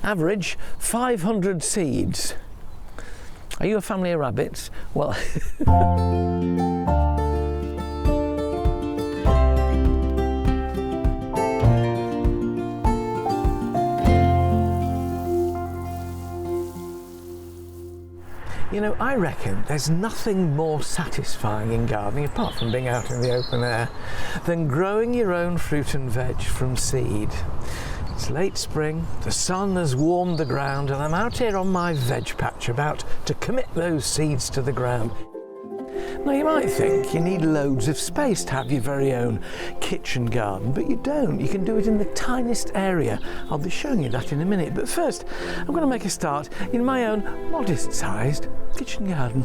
Average 500 seeds. Are you a family of rabbits? Well, you know, I reckon there's nothing more satisfying in gardening, apart from being out in the open air, than growing your own fruit and veg from seed. It's late spring, the sun has warmed the ground, and I'm out here on my veg patch about to commit those seeds to the ground. Now, you might think you need loads of space to have your very own kitchen garden, but you don't. You can do it in the tiniest area. I'll be showing you that in a minute. But first, I'm going to make a start in my own modest-sized kitchen garden.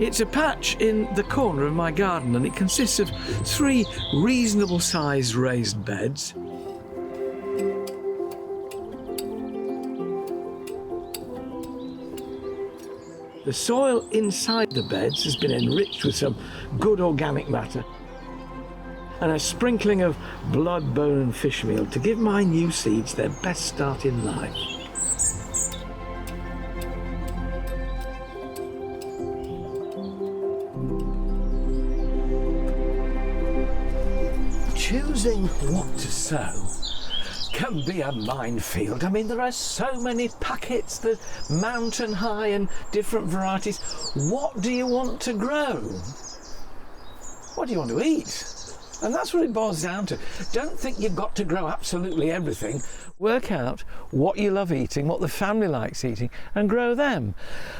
It's a patch in the corner of my garden, and it consists of 3 reasonable sized raised beds. The soil inside the beds has been enriched with some good organic matter and a sprinkling of blood, bone and fish meal to give my new seeds their best start in life. Choosing what to sow can be a minefield. I mean, there are so many packets that mountain high and different varieties. What do you want to grow? What do you want to eat? And that's what it boils down to. Don't think you've got to grow absolutely everything. Work out what you love eating, what the family likes eating, and grow them.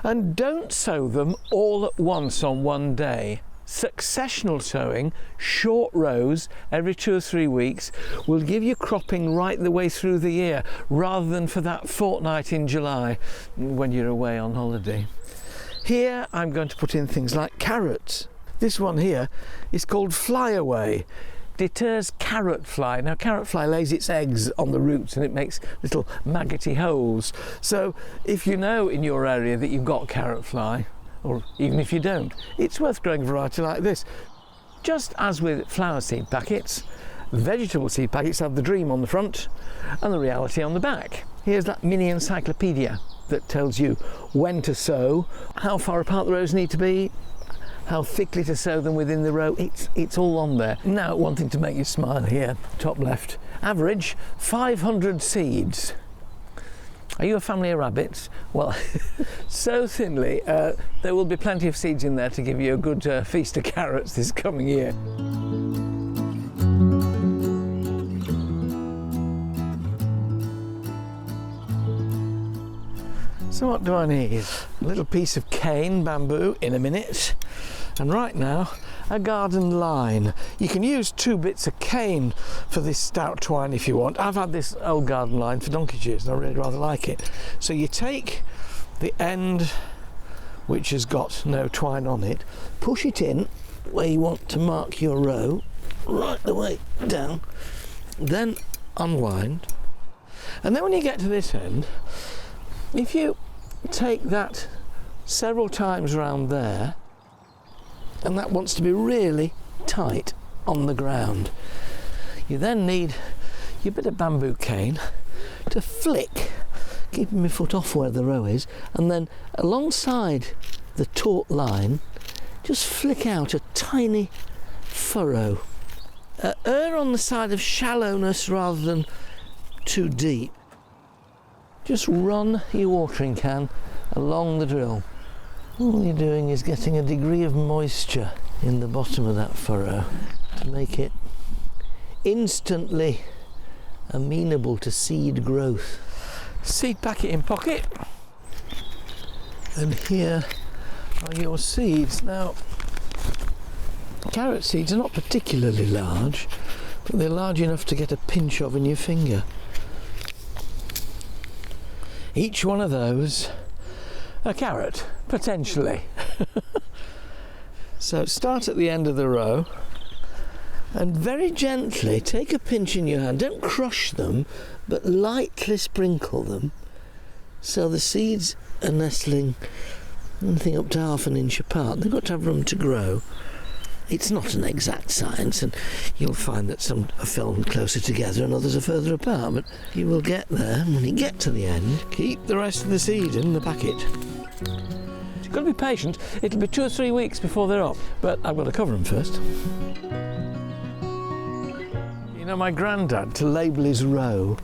And don't sow them all at once on one day. Successional sowing, short rows every 2 or 3 weeks, will give you cropping right the way through the year, rather than for that fortnight in July when you're away on holiday. Here I'm going to put in things like carrots. This one here is called flyaway. Deters carrot fly. Now, carrot fly lays its eggs on the roots and it makes little maggoty holes. So if you know in your area that you've got carrot fly, or even if you don't, it's worth growing a variety like this. Just as with flower seed packets, vegetable seed packets have the dream on the front and the reality on the back. Here's that mini encyclopedia that tells you when to sow, how far apart the rows need to be, how thickly to sow them within the row. It's all on there. Now, one thing to make you smile here, top left, average 500 seeds. Are you a family of rabbits? Well, so thinly, there will be plenty of seeds in there to give you a good feast of carrots this coming year. So what do I need? A little piece of cane bamboo in a minute, and right now a garden line. You can use 2 bits of cane for this stout twine if you want. I've had this old garden line for donkey's years and I really rather like it. So you take the end which has got no twine on it, push it in where you want to mark your row, right the way down, then unwind, and then when you get to this end, if you take that several times around there, and that wants to be really tight on the ground, you then need your bit of bamboo cane to flick, keeping my foot off where the row is, and then alongside the taut line just flick out a tiny furrow. Err on the side of shallowness rather than too deep. Just run your watering can along the drill. All you're doing is getting a degree of moisture in the bottom of that furrow to make it instantly amenable to seed growth. Seed packet in pocket, and here are your seeds. Now, carrot seeds are not particularly large, but they're large enough to get a pinch of in your finger. Each one of those a carrot, potentially. So start at the end of the row and very gently take a pinch in your hand. Don't crush them, but lightly sprinkle them so the seeds are nestling anything up to half an inch apart. They've got to have room to grow. It's not an exact science, and you'll find that some are filmed closer together and others are further apart, but you will get there, and when you get to the end, keep the rest of the seed in the packet. You've got to be patient. It'll be 2 or 3 weeks before they're up, but I've got to cover them first. You know, my granddad, to label his row,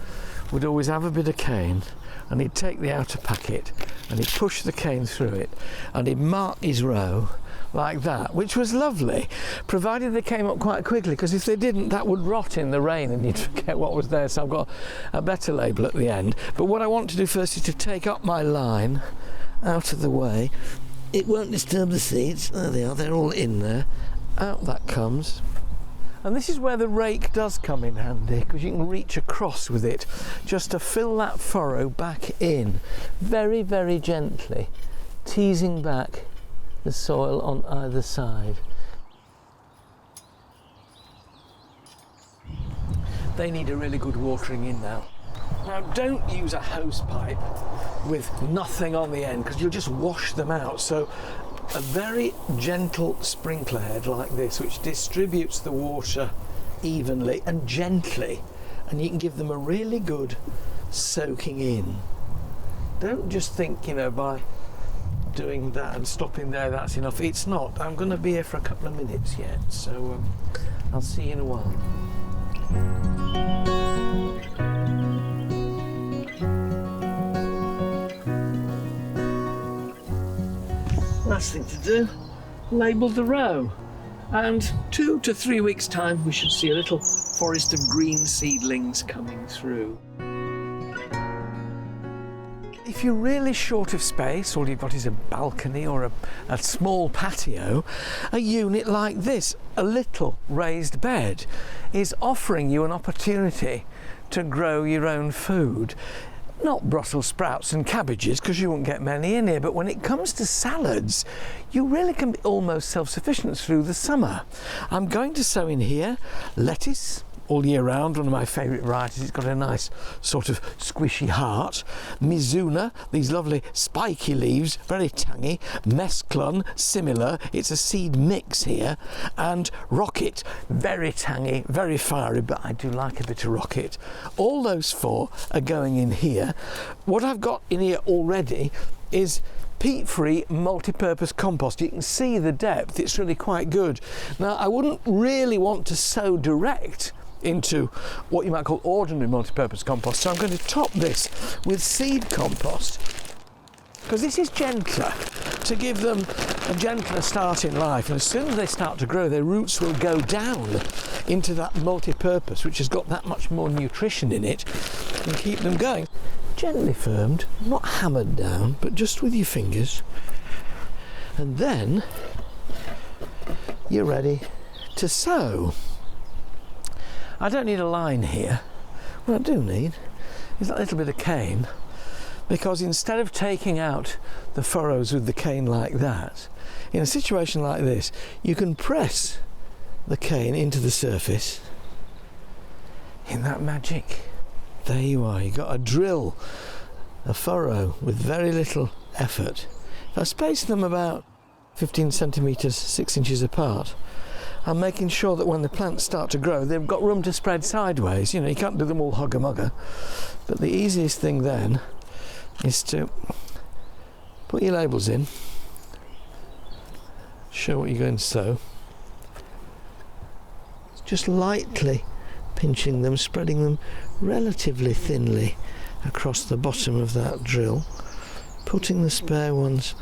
would always have a bit of cane, and he'd take the outer packet and he'd push the cane through it, and he'd mark his row like that, which was lovely, provided they came up quite quickly, because if they didn't, that would rot in the rain and you'd forget what was there. So I've got a better label at the end. But what I want to do first is to take up my line out of the way. It won't disturb the seeds. There they are, they're all in there. Out that comes. And this is where the rake does come in handy, because you can reach across with it just to fill that furrow back in, very, very gently, teasing back the soil on either side. They need a really good watering in now. Now, don't use a hose pipe with nothing on the end, because you'll just wash them out. So a very gentle sprinkler head like this, which distributes the water evenly and gently, and you can give them a really good soaking in. Don't just think, you know, by doing that and stopping there, that's enough. It's not. I'm going to be here for a couple of minutes yet, so I'll see you in a while. Last thing to do, label the row, and 2 to 3 weeks time we should see a little forest of green seedlings coming through. If you're really short of space, all you've got is a balcony or a small patio, a unit like this, a little raised bed, is offering you an opportunity to grow your own food. Not Brussels sprouts and cabbages, because you won't get many in here, but when it comes to salads, you really can be almost self-sufficient through the summer. I'm going to sow in here lettuce, all year round, one of my favourite varieties. It's got a nice sort of squishy heart. Mizuna, these lovely spiky leaves, very tangy. Mesclun, similar, it's a seed mix here. And rocket, very tangy, very fiery, but I do like a bit of rocket. All those 4 are going in here. What I've got in here already is peat-free multi-purpose compost. You can see the depth, it's really quite good. Now, I wouldn't really want to sow direct into what you might call ordinary multi-purpose compost, so I'm going to top this with seed compost, because this is gentler, to give them a gentler start in life, and as soon as they start to grow, their roots will go down into that multi-purpose, which has got that much more nutrition in it, and keep them going. Gently firmed, not hammered down, but just with your fingers, and then you're ready to sow. I don't need a line here. What I do need is a little bit of cane, because instead of taking out the furrows with the cane like that, in a situation like this, you can press the cane into the surface. Isn't that magic? There you are. You've got a drill, a furrow with very little effort. If I space them about 15 centimetres, 6 inches apart, I'm making sure that when the plants start to grow, they've got room to spread sideways. You know, you can't do them all hugger-mugger. But the easiest thing then is to put your labels in, show what you're going to sow, just lightly pinching them, spreading them relatively thinly across the bottom of that drill, putting the spare ones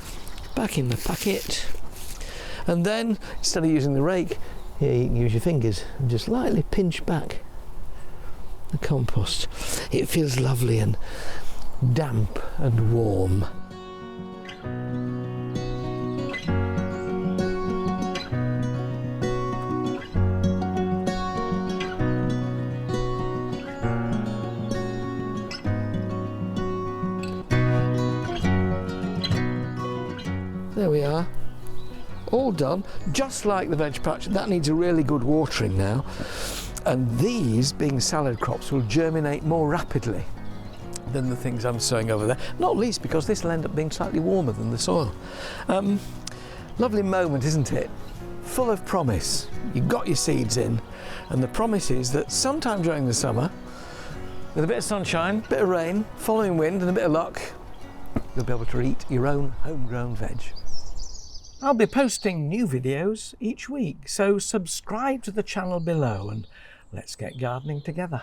back in the packet. And then, instead of using the rake, here you can use your fingers and just lightly pinch back the compost. It feels lovely and damp and warm. There we are. All done, just like the veg patch. That needs a really good watering now, and these, being salad crops, will germinate more rapidly than the things I'm sowing over there, not least because this will end up being slightly warmer than the soil. Lovely moment, isn't it? Full of promise. You've got your seeds in, and the promise is that sometime during the summer, with a bit of sunshine, a bit of rain, following wind and a bit of luck, you'll be able to eat your own homegrown veg. I'll be posting new videos each week, so subscribe to the channel below and let's get gardening together.